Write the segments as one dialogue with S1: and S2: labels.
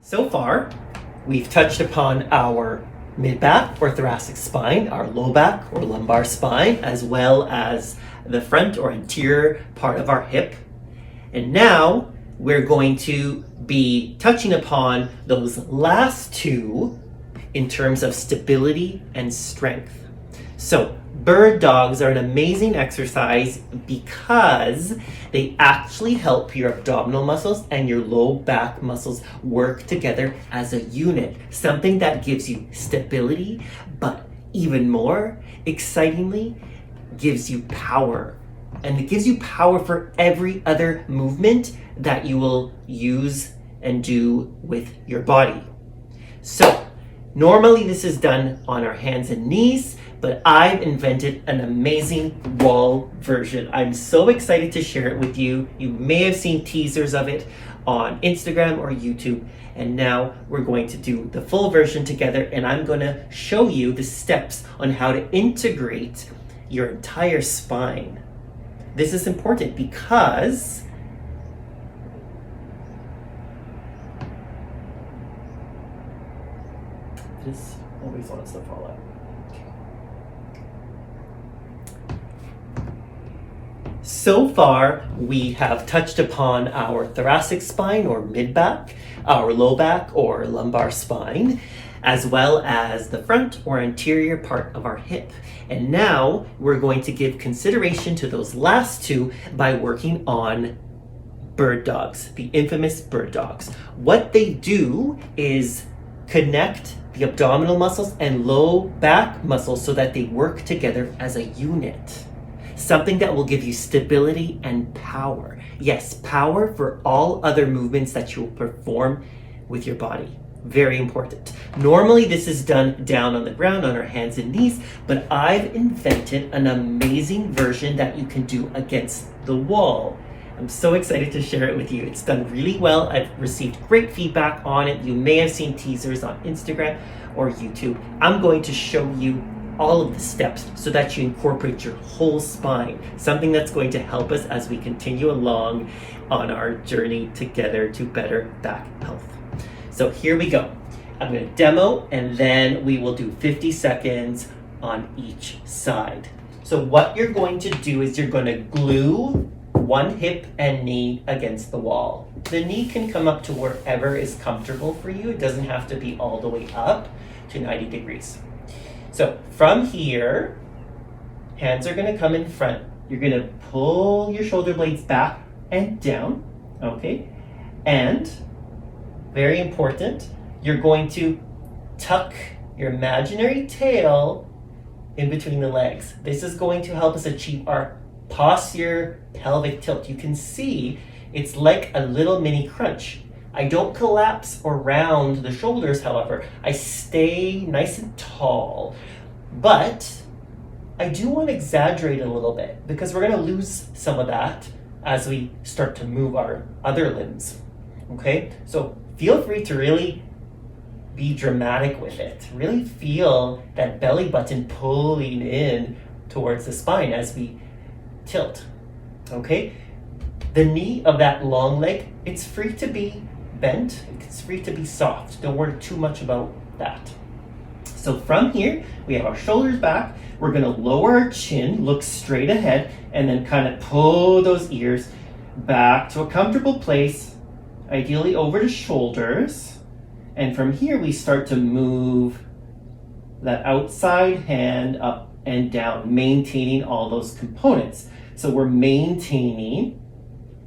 S1: So far, we've touched upon our mid-back or thoracic spine, our low back or lumbar spine, as well as the front or anterior part of our hip. And now we're going to be touching upon those last two in terms of stability and strength. So, bird dogs are an amazing exercise because they actually help your abdominal muscles and your low back muscles work together as a unit. Something that gives you stability, but even more excitingly, gives you power. And it gives you power for every other movement that you will use and do with your body. So, normally this is done on our hands and knees, but I've invented an amazing wall version. I'm so excited to share it with you. You may have seen teasers of it on Instagram or YouTube, and now we're going to do the full version together, and I'm going to show you the steps on how to integrate your entire spine. This is important because this always wants to fall out. So far, we have touched upon our thoracic spine or mid-back, our low back or lumbar spine, as well as the front or anterior part of our hip. And now we're going to give consideration to those last two by working on bird dogs, the infamous bird dogs. What they do is connect the abdominal muscles and low back muscles so that they work together as a unit. Something that will give you stability and power. Yes, power for all other movements that you will perform with your body. Very important. Normally this is done down on the ground on our hands and knees, but I've invented an amazing version that you can do against the wall. I'm so excited to share it with you. It's done really well. I've received great feedback on it. You may have seen teasers on Instagram or YouTube. I'm going to show you all of the steps so that you incorporate your whole spine, something that's going to help us as we continue along on our journey together to better back health. So here we go. I'm going to demo and then we will do 50 seconds on each side. So what you're going to do is you're going to glue one hip and knee against the wall. The knee can come up to wherever is comfortable for you. It doesn't have to be all the way up to 90 degrees. So from here, hands are going to come in front. You're going to pull your shoulder blades back and down, okay? And very important, you're going to tuck your imaginary tail in between the legs. This is going to help us achieve our posterior pelvic tilt. You can see it's like a little mini crunch. I don't collapse or round the shoulders, however. I stay nice and tall. But I do want to exaggerate a little bit because we're going to lose some of that as we start to move our other limbs. Okay? So feel free to really be dramatic with it. Really feel that belly button pulling in towards the spine as we tilt. Okay? The knee of that long leg, it's free to be bent, it's free to be soft. Don't worry too much about that. So from here, we have our shoulders back. We're going to lower our chin, look straight ahead, and then kind of pull those ears back to a comfortable place, ideally over the shoulders. And from here, we start to move that outside hand up and down, maintaining all those components. So we're maintaining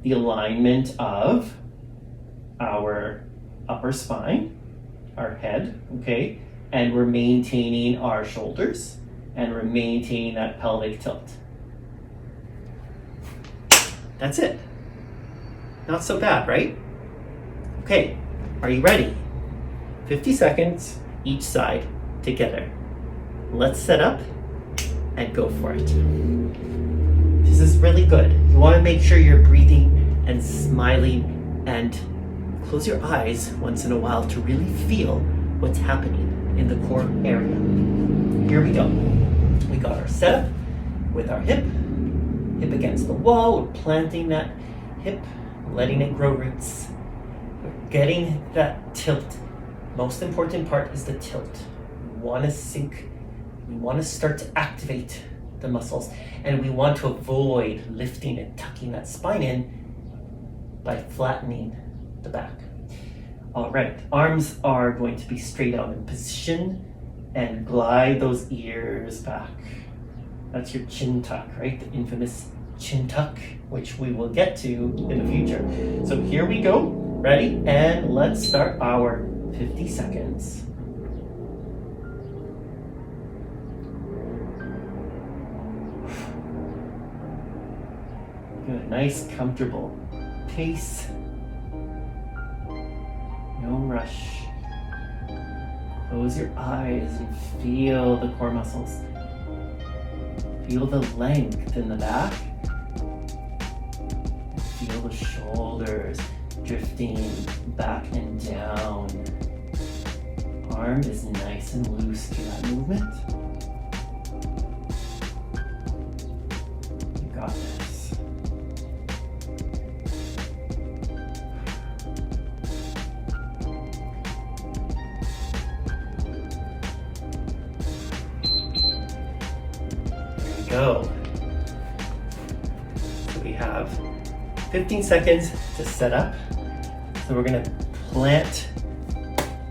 S1: the alignment of our upper spine, our head, okay? And we're maintaining our shoulders, and we're maintaining that pelvic tilt. That's it. Not so bad, right? Okay, are you ready? 50 seconds each side together. Let's set up and go for it. This is really good. You want to make sure you're breathing and smiling and close your eyes once in a while to really feel what's happening in the core area. Here we go. We got our setup with our hip against the wall. We're planting that hip, letting it grow roots. We're getting that tilt. Most important part is the tilt. We want to sink. We want to start to activate the muscles, and we want to avoid lifting and tucking that spine in by flattening the back. All right, arms are going to be straight out in position and glide those ears back. That's your chin tuck, right? The infamous chin tuck, which we will get to in the future. So here we go, ready? And let's start our 50 seconds. Good, nice, comfortable pace. No rush. Close your eyes and feel the core muscles. Feel the length in the back. Feel the shoulders drifting back and down. Arm is nice and loose to that movement. You got this. There we go. So we have 15 seconds to set up. So we're gonna plant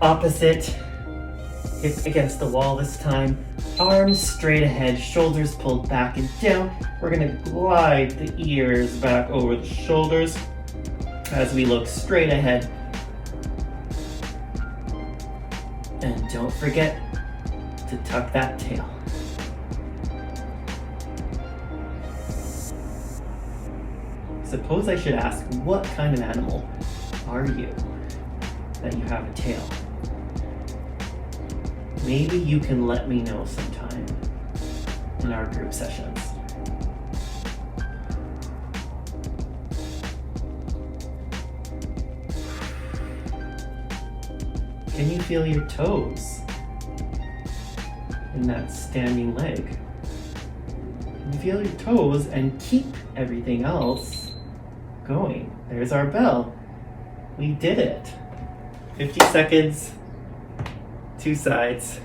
S1: opposite hip against the wall this time. Arms straight ahead, shoulders pulled back and down. We're gonna glide the ears back over the shoulders as we look straight ahead. And don't forget to tuck that tail. Suppose I should ask, what kind of animal are you that you have a tail? Maybe you can let me know sometime in our group sessions. Can you feel your toes in that standing leg? Can you feel your toes and keep everything else going? There's our bell. We did it. 50 seconds, 2 sides,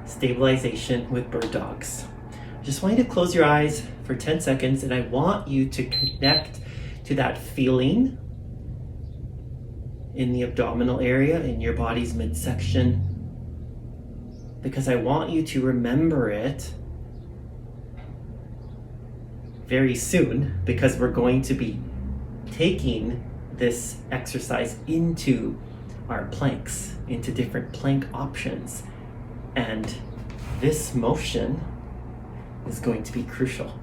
S1: stabilization with bird dogs. Just want you to close your eyes for 10 seconds, and I want you to connect to that feeling in the abdominal area, in your body's midsection, because I want you to remember it very soon, because we're going to be taking this exercise into our planks, into different plank options. And this motion is going to be crucial.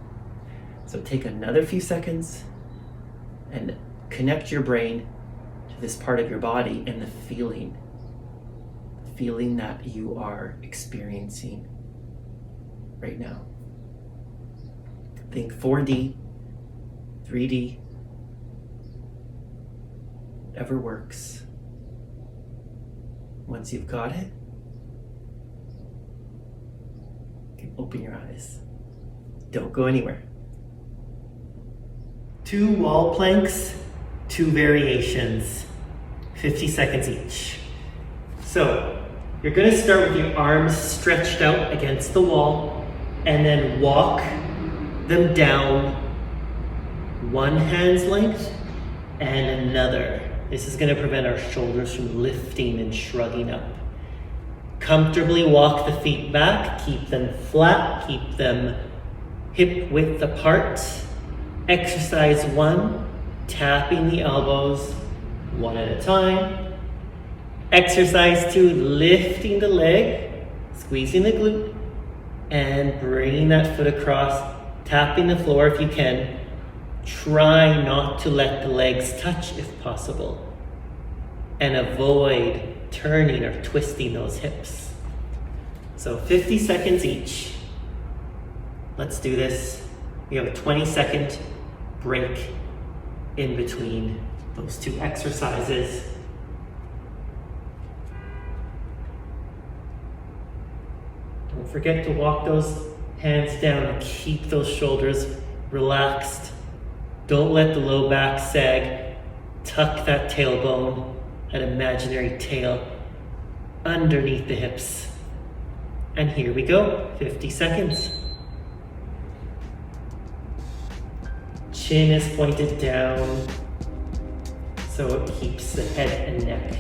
S1: So take another few seconds and connect your brain to this part of your body and the feeling that you are experiencing right now. Think 4D, 3D, whatever works. Once you've got it, you can open your eyes. Don't go anywhere. 2 wall planks, 2 variations, 50 seconds each. So you're going to start with your arms stretched out against the wall and then walk them down one hand's length and another. This is going to prevent our shoulders from lifting and shrugging up. Comfortably walk the feet back, keep them flat, keep them hip width apart. Exercise 1, tapping the elbows one at a time. Exercise 2, lifting the leg, squeezing the glute, and bringing that foot across, tapping the floor if you can. Try not to let the legs touch if possible, and avoid turning or twisting those hips. So 50 seconds each. Let's do this. We have a 20-second break in between those 2 exercises. Don't forget to walk those hands down and keep those shoulders relaxed. Don't let the low back sag. Tuck that tailbone, that imaginary tail, underneath the hips. And here we go, 50 seconds. Chin is pointed down, so it keeps the head and neck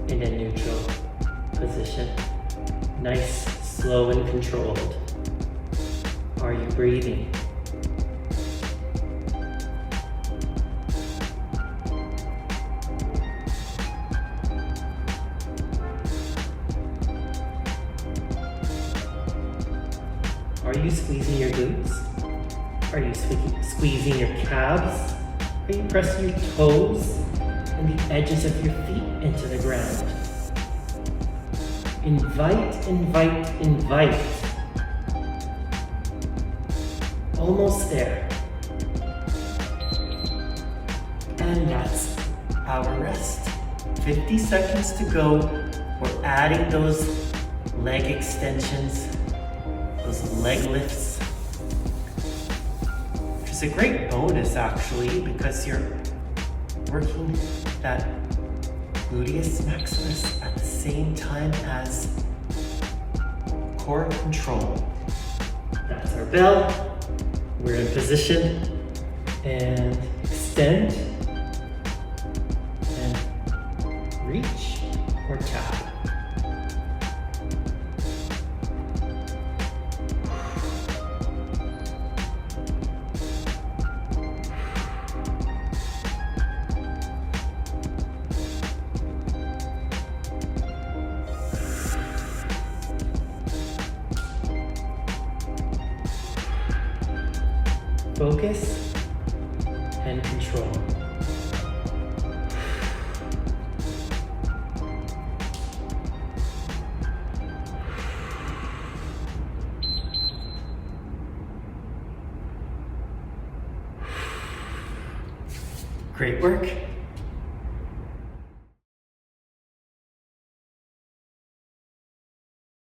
S1: in a neutral position. Nice, slow, and controlled. Are you breathing? Are you squeezing your glutes? Are you squeezing your calves? Are you pressing your toes and the edges of your feet into the ground? Invite, invite, invite. Almost there. And that's our rest. 50 seconds to go. We're adding those leg extensions, those leg lifts. Which is a great bonus actually, because you're working that gluteus maximus at the same time as core control. That's our bell. We're in position and extend and reach or tap. Focus and control. Great work.